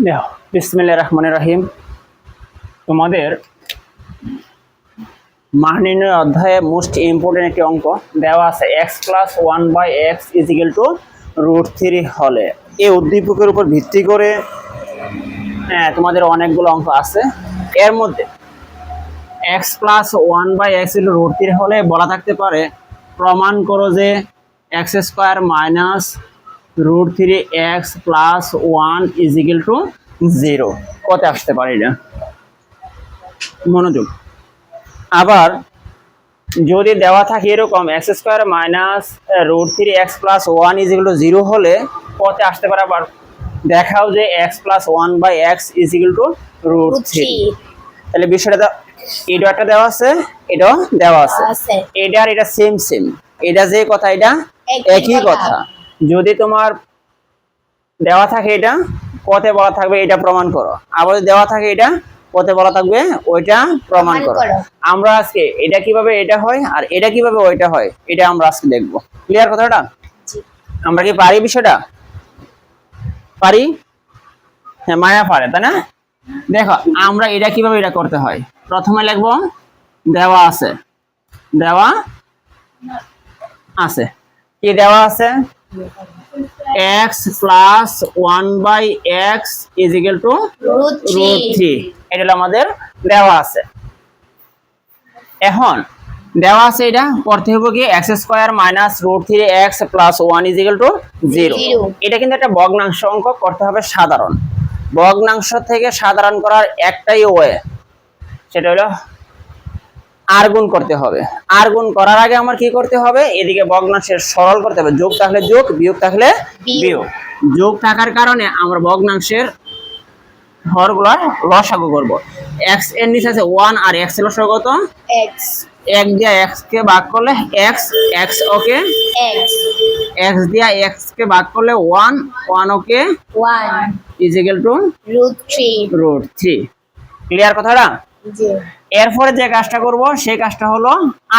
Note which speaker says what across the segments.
Speaker 1: দেখো বিসমিল্লাহির রহমানির রহিম। তোমাদের মান নির্ণয় অধ্যায়ে মোস্ট ইম্পর্টেন্ট একটি অঙ্ক দেওয়া আছে x plus one by x is equal to root three হলে। এই উদ্দীপকের উপর ভিত্তি করে তোমাদের অনেকগুলো অঙ্ক আছে। এর মধ্যে x plus one by x is root three হলে বলা থাকতে পারে প্রমাণ করো যে x square minus root three x plus one is equal to zero. কত আসতে পারে এটা? মনোযোগ। আবার যদি দেওয়া থাকে এরকম x square minus root three x plus one is equal to zero হলে কত আসতে পারে? আবার দেখাও যে x plus one by x is equal to root three. তাহলে বিষয়টা এটা একটা দেওয়া আছে, এটাও দেওয়া আছে। এটা আর এটা সেম সেম, এটা যে কথা এটা একই কথা। যদি তোমার দেওয়া থাকে এটা কতে বলা থাকবে এটা প্রমাণ করো, আবার দেওয়া থাকে এটা কতে বলা থাকবে ওইটা প্রমাণ করো। আমরা আজকে এটা কিভাবে এটা হয় আর এটা কিভাবে ওইটা হয় এটা আমরা আজকে দেখবো। ক্লিয়ার কথাটা? আমরা কি পারি বিষয়টা? পারি? হ্যাঁ, মায়া পারে, তাই না? দেখো আমরা এটা কিভাবে এটা করতে হয়। প্রথমে লিখবো দেওয়া আছে, দেওয়া আছে কি দেওয়া আছে x plus one by x is equal to root three. এটা হলো আমাদের দেওয়া আছে। এখন দেওয়া আছে এটা করতে হবে কি x square minus root three x plus one is equal to zero. এটা কিন্তু একটা ভগ্নাংশ অঙ্ক করতে হবে সাধারণ। ভগ্নাংশ থেকে সাধারণ করার একটাই ওয়ে, সেটা হলো আর গুণ করতে হবে। আর গুণ করার আগে আমার কি করতে হবে? এদিকে ভগ্নাংশের সরল করতে হবে। যোগ থাকলে যোগ, বিয়োগ থাকলে বিয়োগ। যোগ থাকার কারণে আমরা ভগ্নাংশের হরগুলো লসাগু করব। এক্স এর নিচে আছে 1 আর এক্স এর লসাগু কত? x। 1 দিয়ে x কে ভাগ করলে x, x ওকে x। x দিয়ে x কে ভাগ করলে 1, 1 okay 1 is equal to root 3। Clear কথাটা? জি। এরপরে যে কাজটা করব সেই কাজটা হলো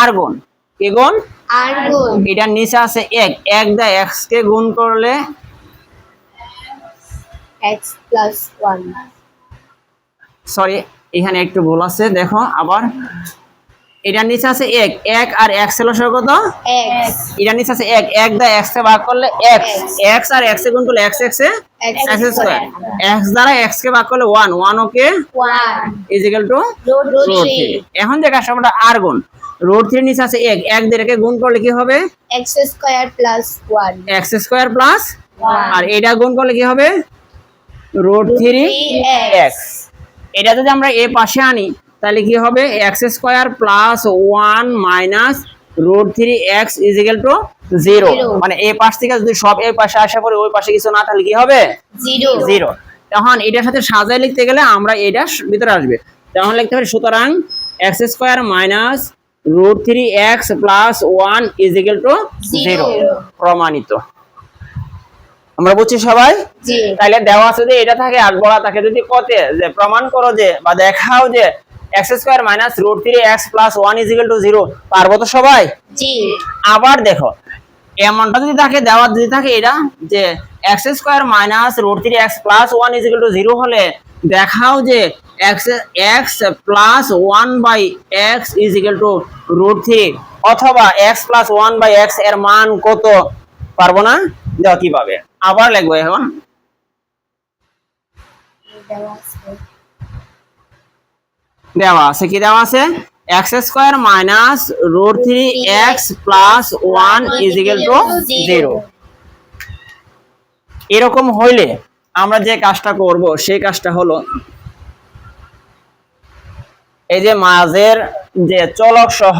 Speaker 1: আর গুণ। কি গুণ? আর গুণ। এটার নিচে আছে 1, 1 দিয়ে x কে গুণ করলে x প্লাস 1। সরি, এখানে একটু ভুল আছে, দেখো আবার। এটার নিচে আছে 1, 1 আর x এর লসাগু কত? x। এটার নিচে আছে 1, 1 দিয়ে x কে ভাগ করলে x, x আর x এ গুণ করলে x x এ x স্কয়ার। x দ্বারা x কে ভাগ করলে 1, 1 okay 1 is equal to root 3। এখন যে কাজটা আমরা আর গুণ। রুট 3 নিচে আছে 1, 1 দিয়ে রেখে গুণ করলে কি হবে? x square plus 1, x square plus 1। আর এটা গুণ করলে কি হবে? Root 3x। এটা যদি আমরা এই পাশে আনি তাহলে কি হবে? x square plus 1 minus root 3x is equal to 0। মানে এই পাশ থেকে যদি সব এই পাশে আসা পরে ওই পাশে কিছু না তাহলে কি হবে? 0। তখন এটার সাথে সাজায় লিখতে গেলে আমরা এটা ভিতরে আসবে, তখন লিখতে পারি সুতরাং x square minus root 3x plus 1 is equal to 0। প্রমাণিত। আমরা বুঝছি সবাই? তাহলে দেওয়া আছে যে এটা থাকে আর বলা থাকে যদি কতে যে প্রমাণ করো যে বা দেখাও যে x square minus root 3x plus 1 is equal to 0। পারবো তো সবাই? জি। আবার দেখো এমনটা যদি থাকে, দেওয়া যদি থাকে এটা যে x square minus root 3x plus 1 is equal to 0 হলে দেখাও যে x plus 1 by x is equal to root 3 অথবা x প্লাস 1 বাই x এর মান কত? পারবো না? দেখো কিভাবে। আবার লিখবো। এখন দেওয়া আছে কি দেওয়া আছে? x square minus root 3x plus 1 is equal to 0। এরকম হইলে আমরা যে কাজটা করব সেই কাজটা হলো এই যে মাঝের যে চলক সহ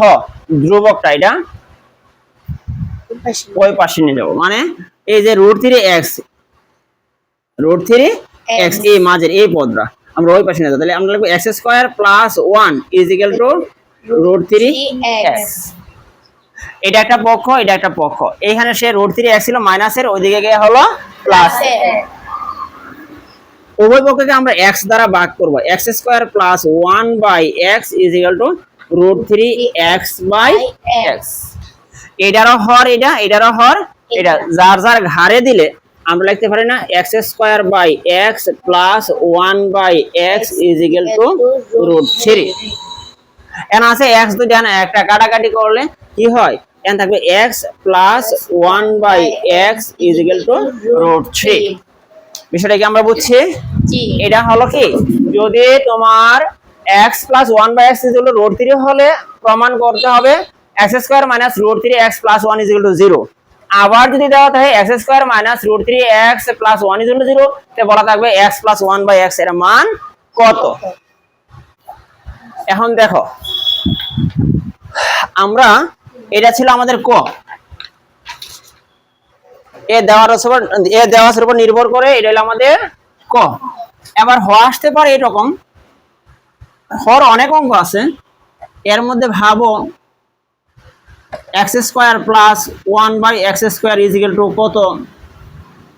Speaker 1: ধ্রুবকটা এটা ওই পাশে নিয়ে যাবো। মানে এই যে রুট 3x এই মাঝের এই পদটা আমরা ওই পাশে নিয়ে যাবো। তাহলে আমরা লিখবো x square plus 1 is equal to root 3x। এটা একটা পক্ষ, এটা একটা পক্ষ। এইখানে সে রুট 3x ছিল মাইনাসের, ওইদিকে গিয়ে হলো প্লাস। উভয় পক্ষকে আমরা x দ্বারা ভাগ করব। x square plus 1 by x is equal to root 3x by x। এটারও হর এটা, এটারও হর এটা, যার যার ঘাড়ে দিলে আমরা লিখতে পারি না x square by x plus 1/x is equal to √3। এন আছে এক্স দুই ডান একটা কাটাকাটি করলে কি হয়, এন থাকবে x plus 1/x is equal to √3। বিষয়টা কি আমরা বুঝছি? এটা হলো কি, যদি তোমার x plus 1/x is equal to √3 হলে প্রমাণ করতে হবে x square minus √3x plus 1 is equal to 0। আবার যদি দেওয়া থাকে x square minus √3x plus 1 is equal to 0, তে বলা থাকবে x প্লাস 1/x এর মান কত। এখন দেখো আমরা, এটা ছিল আমাদের ক, এ দেওয়ার উপর নির্ভর করে এটা হলো আমাদের ক। এবার হ আসতে পারে এরকম, হর অনেক অঙ্ক আছে, এর মধ্যে ভাবো x square plus 1/x square is equal two কত,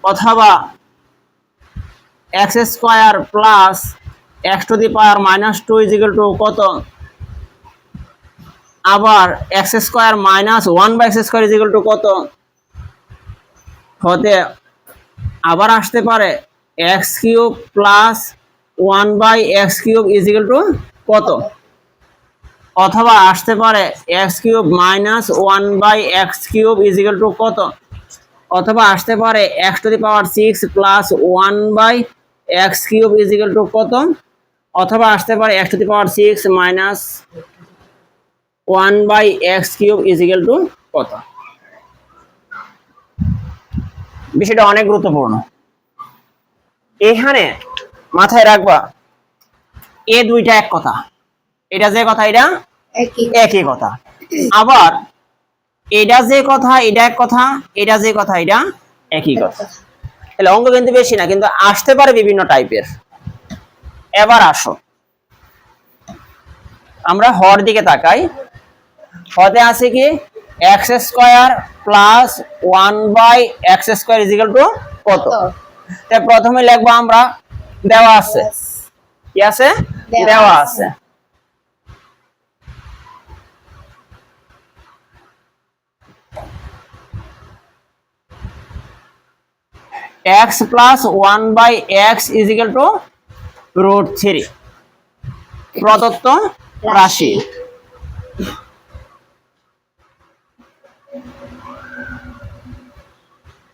Speaker 1: অথবা x square plus x to the power -2 is equal two কত, আবার x square minus 1/x square is equal two কত। হতে আবার আসতে পারে x cube plus 1/x cube is equal two কত, অথবা আসতে পারে x cube minus 1/x cube is equal two কত, অথবা আসতে পারে x to the power 6 plus 1/x cube is equal two কত, অথবা আসতে পারে x to the power 6 minus 1/x cube is equal two কত। বিষয়টা অনেক গুরুত্বপূর্ণ, এখানে মাথায় রাখবা এ দুইটা এক কথা, এটা যে কথা এটা একই কথা, আবার এটা যে কথা এটা এক কথা, এটা যে কথা এটা একই কথা। তাহলে অঙ্ক কিন্তু বেশি না, কিন্তু আসতে পারে বিভিন্ন টাইপের। এবার আসো আমরা হর দিকে তাকাই। হতে আছে কি x square plus 1/x square is equal two কত। তাই প্রথমে লিখবো আমরা, দেওয়া আছে, কি আছে, দেওয়া আছে x plus 1/x is equal to √3 প্রদত্ত রাশি।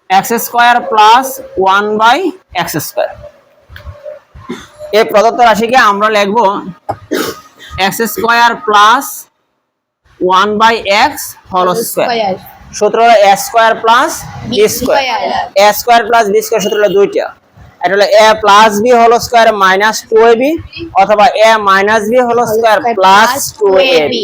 Speaker 1: x square plus 1/x square, এই প্রদত্ত রাশিকে আমরা লিখব x square plus 1/x whole square. সূত্র হলো a square plus b square. a square plus b square সূত্র হলো দুইটা, এটা হলো a plus b whole square minus 2ab, অথবা a minus b whole square plus 2ab।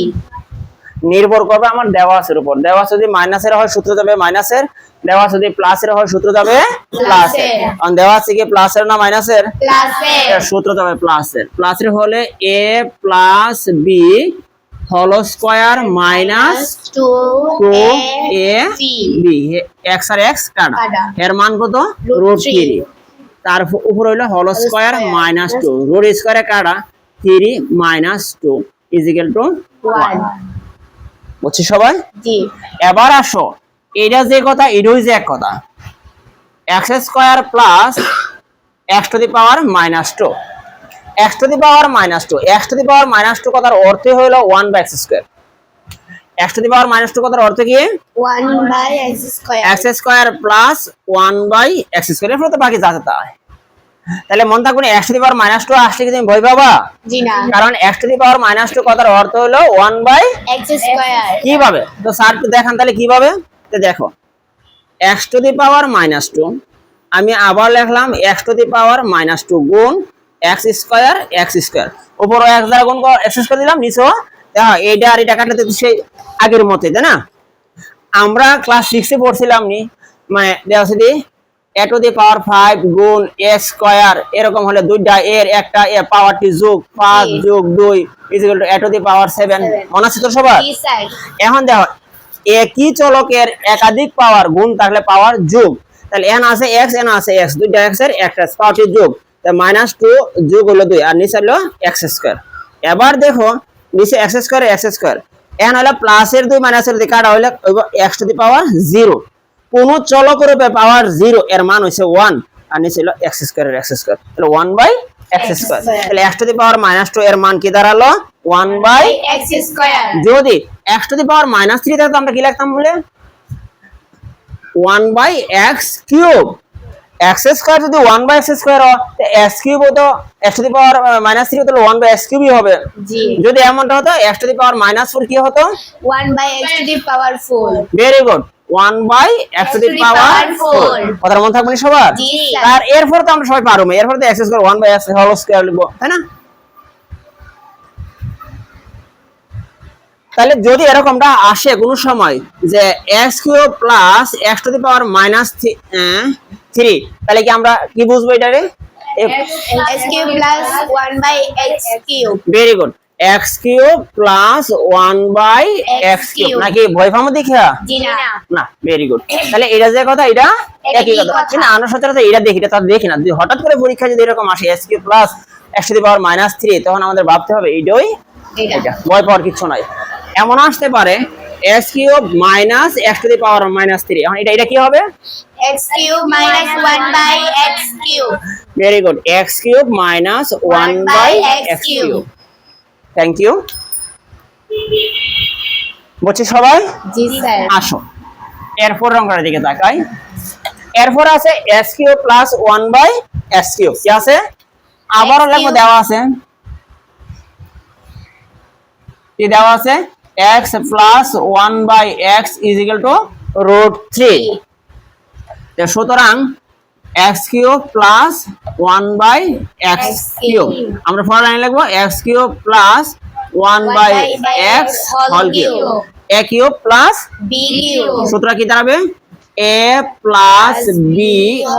Speaker 1: নির্ভর করবে আমার দেওয়া আছে উপর। দেওয়া যদি মাইনাসের হয় সূত্র যাবে মাইনাসের, দেওয়া যদি প্লাসের হয় সূত্র যাবে প্লাসের। কারণ দেওয়া আছে কি প্লাসের না মাইনাসের, প্লাসের, সূত্র যাবে প্লাসের। প্লাসের হলে a plus b whole square minus 2ab, x আর x কাটা, এর মান কত, √3। তার উপর হইলো হোল স্কয়ার মাইনাস 2, রুট স্কয়ারে কাটা 3 মাইনাস 2 ইজ ইকুয়াল টু 1। বুঝছি সবাই? জি। এবার আসো, এটা যে কথা এটাই যে এক কথা, x square plus x to the power -2, x to the power -2, x to the power -2 কথার অর্থ হলো 1/x square. x to the power -2 কথার অর্থ কি, 1/x square, x square plus 1/x square. এরপর তো বাকি যা আছে তাই। তাহলে মন থাকবে x টু দি পাওয়ার -2 আসলে কি তুমি ভয় পাবা? জি না, কারণ x টু দি পাওয়ার -2 কথার অর্থ হলো 1/x স্কয়ার। কিভাবে তো স্যার একটু দেখান তাহলে কিভাবে। তো দেখো x টু দি পাওয়ার -2 আমি আবার লিখলাম x টু দি পাওয়ার -2 গুণ x স্কয়ার, x স্কয়ার উপর x দ্বারা গুণ করে x স্কয়ার দিলাম, নিচেও দেখো এইটা আর এটা কাটলে তো সেই আগের মতই, তাই না? আমরা ক্লাস 6 এ পড়ছিলাম নি, মানে দেওয়া আছে দি a টু দি পাওয়ার 5 গুণ a স্কয়ার, এরকম হলে দুইটা এর একটা এ পাওয়ারটি যোগ 5 যোগ 2 is equal to a to the power 7। মনে আছে তো সবার? জি স্যার। এখন দেখো একই চলকের একাধিক পাওয়ার গুণ থাকলে পাওয়ার যোগ, তাহলে n আছে x, n আছে x, দুইটা x এর একটা পাওয়ারটি যোগ, তাই -2 যোগ হলো 2 আর নিচে হলো x স্কয়ার। এবার দেখো নিচে x square, x square, n হলো প্লাসের 2 মাইনাসের 2 কাটা হলো x টু দি পাওয়ার 0, কোন চলক রূপে পাওয়ার 0 এর মান হইছে 1 আর নিচে হলো x স্কয়ারের x স্কয়ার, তাহলে 1/x স্কয়ার। তাহলে x টু দি পাওয়ার -2 এর মান কি দাঁড়ালো 1/x
Speaker 2: স্কয়ার।
Speaker 1: যদি x টু দি পাওয়ার -3 থাকতো আমরা কি লিখতাম বলে 1/x কিউব। x স্কয়ার যদি 1/x স্কয়ার হয় তো x কিউব হতো x টু দি পাওয়ার -3 তাহলে 1/x কিউবই হবে।
Speaker 2: জি।
Speaker 1: যদি এমনটা হতো x টু দি পাওয়ার -4 কি হতো
Speaker 2: 1/x to the power 4।
Speaker 1: Very good 1/x to the power 4 কথার মনে থাকবে সবার।
Speaker 2: জি
Speaker 1: আর এরপর তো আমরা সবাই পারবো, এরপর তো x square 1/x whole square লিখবো তাই না। তাহলে যদি এরকমটা আসে কোন সময় যে x cube plus x to the power -3 তাহলে কি আমরা কি বুঝবো এটারে
Speaker 2: x cube plus 1/x cube.
Speaker 1: Very good x cube plus 1/x cube নাকি ভয় পামো দেখা
Speaker 2: জি না
Speaker 1: না। ভেরি গুড তাহলে এটা যে কথা এটা একই কথা কিন্তু আমরা সচরাচর এটা দেখি এটা দেখি না। যদি হঠাৎ করে পরীক্ষা যদি এরকম আসে x cube plus x to the power -3 তখন আমাদের ভাবতে হবে এইটাই এটা, ভয় পাওয়ার কিছু নাই। এমন আসতে পারে x cube minus x to the power -3 এখন এটা কি হবে
Speaker 2: x cube minus 1/x cube.
Speaker 1: Very good x cube minus 1/x cube. Thank you বুঝছি সবাই।
Speaker 2: জি স্যার।
Speaker 1: আসো এরপর অঙ্কটার দিকে তাকাই। এরপর আছে x cube plus 1/x cube কি আছে আবারও লেখো দেওয়া আছে কি দেওয়া আছে x plus 1/x is equal to √3। সুতরাং x cube plus 1/x cube আমরা পরের লাইনে লিখবো x cube plus 1/x whole cube a cube plus
Speaker 2: b cube.
Speaker 1: সূত্র কি দাঁড়াবে a plus b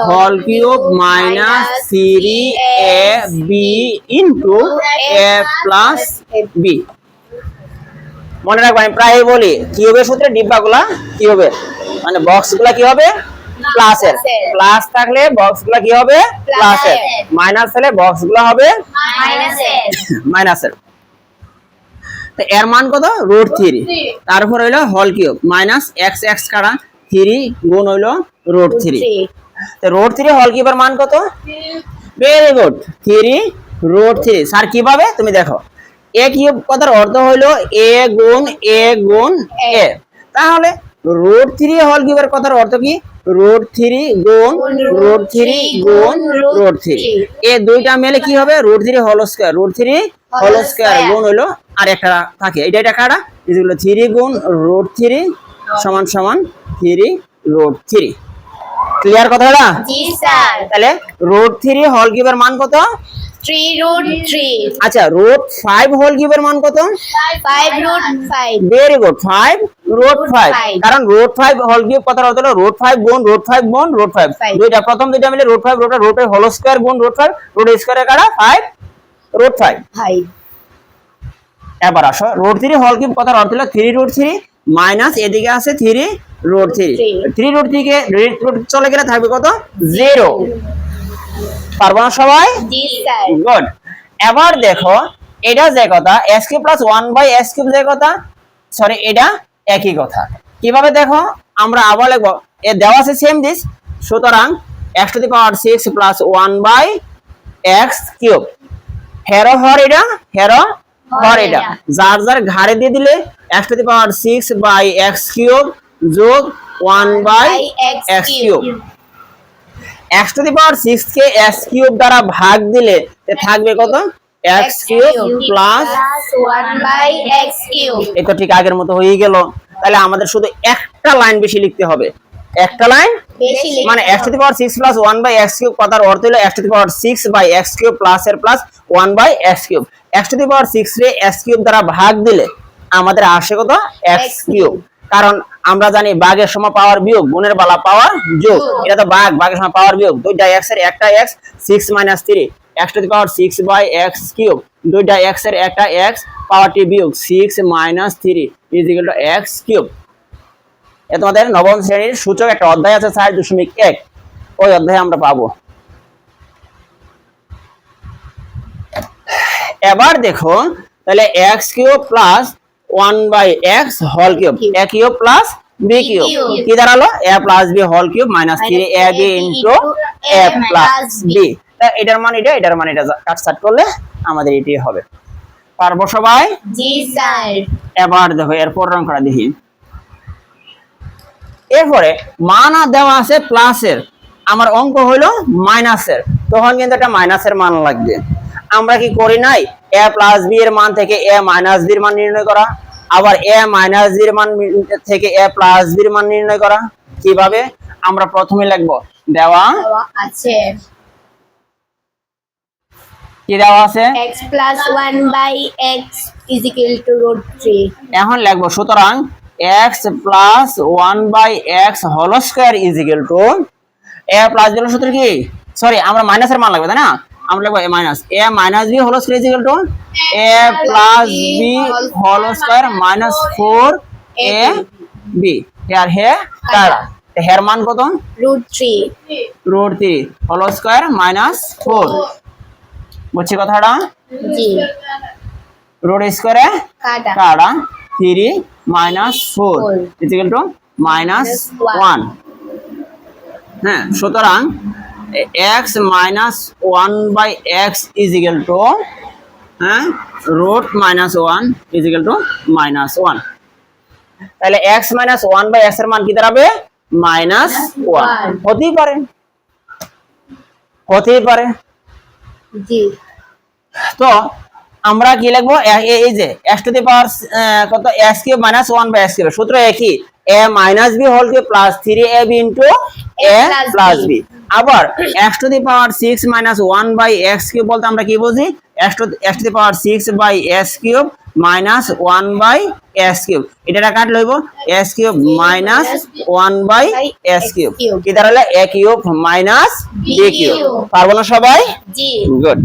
Speaker 1: whole cube minus 3ab into a plus b। মনে রাখবেন আমি প্রায় বলি কিউবের সূত্রে ডিব্বাগুলা কি হবে মানে বক্সগুলা কি হবে প্লাসের, প্লাস থাকলে বক্সগুলা কি হবে প্লাসের, মাইনাস হলে বক্সগুলা হবে মাইনাসের। তো এর মান কত √3 তারপর হইলো whole cube minus x x কাটা 3 গুণ হইলো √3। তো √3 হোল কিউবের মান কত ভেরি গুড 3 √3। স্যার কিভাবে তুমি দেখো a কিউব কথার অর্থ হইলো a গুণ a তাহলে √3 হোল কিউবের কথার অর্থ কি √3 গুণ √3 গুণ √3 এই দুইটা মিলে কি হবে √3 হোল স্কয়ার গুণ হলো আর একটা থাকে এটা কাটা যেগুলো 3 গুণ √3 সমান সমান 3 ক্লিয়ার কথাটা।
Speaker 2: জি স্যার।
Speaker 1: তাহলে √3 হোল কিউবের মান কত
Speaker 2: 3
Speaker 1: আচ্ছা √5 হোল কিউবের মান কত
Speaker 2: 5
Speaker 1: ভেরি গুড 5 কারণ √5 হোল কিউব কথার অর্থ হলো √5 গুণ √5 দুইটা প্রথম দুইটা মিলে √5 হোল স্কয়ার গুণ √5 স্কয়ারে কাটা 5 এবার আসো √3 হোল কিউব কথার অর্থ হলো 3 মাইনাস এদিকে আছে 3 কে চলে গেলে থাকবে কত 0 পারবো না সবাই।
Speaker 2: জি স্যার।
Speaker 1: গুড এবার দেখো এটা যে কথা x cube plus 1/x cube যে কথা সরি এটা একই কথা কিভাবে দেখো আমরা আবার লিখবো এ দেওয়া আছে সেম দিস সুতরাং x to the power 6 plus 1/x cube হেরো হর এটা যার যার ঘাড়ে দিয়ে দিলে x to the power 6/x cube যোগ 1/x cube x to the power 6 কে x কিউব দ্বারা ভাগ দিলে থাকবে কত x cube plus
Speaker 2: 1/x cube.
Speaker 1: এই তো ঠিক আগের মতো হয়ে গেল। তাহলে আমাদের শুধু একটা লাইন বেশি লিখতে হবে একটা লাইন
Speaker 2: বেশি
Speaker 1: মানে x to the power 6 plus 1/x cube কথার অর্থ হলো x to the power 6/x cube plus এর plus 1/x cube x to the power 6 রে x কিউব দ্বারা ভাগ দিলে আমাদের আসে কত x কিউব কারণ আমরা জানি ভাগের সময় পাওয়ার বিয়োগ গুণের বেলা পাওয়ার যোগ এটা তো ভাগের সময় পাওয়ার বিয়োগ দুইটা x এর একটা x 6 - 3 x to the power 6/x cube দুইটা x এর একটা x পাওয়ারটি বিয়োগ 6 - 3 is equal to x cube. এ তোমাদের নবম শ্রেণীর সূচক একটা অধ্যায় আছে 4.1 ওই অধ্যায়ে আমরা পাবো। এবার দেখো তাহলে x cube plus 1/x whole cube a cube plus b cube কি দাঁড়ালো a plus b whole cube minus 3 a b into a plus b. এটার মান এটা, এটার মান এটা, কাটছাট করলে আমাদের এটাই হবে। পারবো সবাই?
Speaker 2: জি স্যার।
Speaker 1: এবার দেখো এরপর অঙ্কটা দেখি। এরপরে মান দেওয়া আছে প্লাসের, আমার অঙ্ক হলো মাইনাসের, তখন কিন্তু একটা মাইনাসের মান লাগবে। আমরা কি করি নাই এ প্লাস বি এর মান থেকে এ মাইনাস বি এর মান নির্ণয় করা, আবার এ মাইনাস বি এর মান থেকে এ প্লাস বি এর মান নির্ণয় করা। কিভাবে? আমরা প্রথমে লিখব দেওয়া
Speaker 2: আছে
Speaker 1: কি দেওয়া আছে
Speaker 2: x plus 1 by x is equal to root 3.
Speaker 1: এখন লিখব সুতরাং x plus 1 by x whole square is equal to a plus b সূত্র কি, সরি আমরা মাইনাসের মান লাগবে তাই না, আমরা লিখব a minus b whole square is equal to a plus b whole square minus 4 a b here হে তারা হের মান কত
Speaker 2: root 3.
Speaker 1: Root 3 whole square minus 4 বুঝছি কথাটা
Speaker 2: জি
Speaker 1: রুট স্কয়ারে
Speaker 2: কাটা
Speaker 1: কাটা 3 minus 4 is equal to minus 1। হ্যাঁ সুতরাং x minus 1 by x is equal to হ্যাঁ root minus 1 is equal to minus 1। তাহলে x মাইনাস 1 বাই x এর মান কি দাঁড়াবে মাইনাস 1 হতেই পারে, হতেই পারে।
Speaker 2: জি
Speaker 1: তো আমরা কি লিখবো এই যে x টু দি পাওয়ার কত x cube minus 1 by x cube সূত্র একই a minus b whole cube plus 3ab into a plus b। আবার x to the power 6 minus 1 by x cube বলতে আমরা কি বুঝি x to the power 6 by s cube minus 1 by s cube, এটা cut লইব s cube minus 1 by s cube কি দাঁড়ালে a cube minus b cube. পারবো না সবাই?
Speaker 2: জি
Speaker 1: গুড।